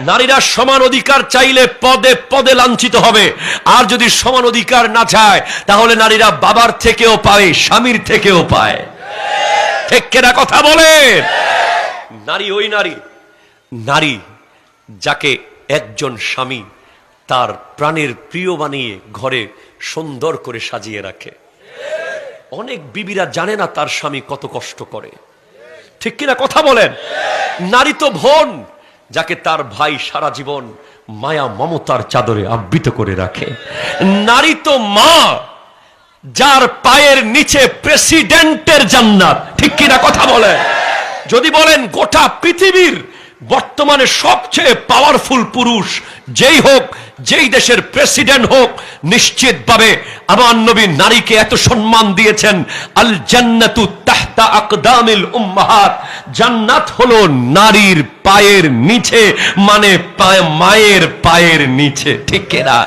নারীরা সমান অধিকার চাইলে পদে পদে লাঞ্ছিত হবে, আর যদি সমান অধিকার না চায় তাহলে নারীরা বাবার থেকেও পায়, স্বামীর থেকেও পায়। ঠিক কিনা কথা বলেন? নারী ওই নারী যাকে একজন স্বামী তার প্রাণের প্রিয় বানিয়ে ঘরে সুন্দর করে সাজিয়ে রাখে। অনেক বিবিরা জানে না তার স্বামী কত কষ্ট করে। ঠিক কিনা কথা বলেন? নারী তো বোন যাকে তার ভাই সারা জীবন মায়া মমতার চাদরে আবৃত করে রাখে। নারী তো মা যার পায়ের নিচে প্রেসিডেন্টের জান্নাত। ঠিক কিনা কথা বলেন? যদি বলেন গোটা পৃথিবীর বর্তমানে সবচেয়ে পাওয়ারফুল পুরুষ যেই হোক, যেই দেশের প্রেসিডেন্ট হোক, নিশ্চিতভাবে আমার নবী নারীকে এত সম্মান দিয়েছেন, আল জান্নাতু তাহতা আকদামিল উম্মাহাত, জান্নাত হলো নারীর পায়ের নিচে, মানে মায়ের পায়ের নিচে। ঠিক কিনা?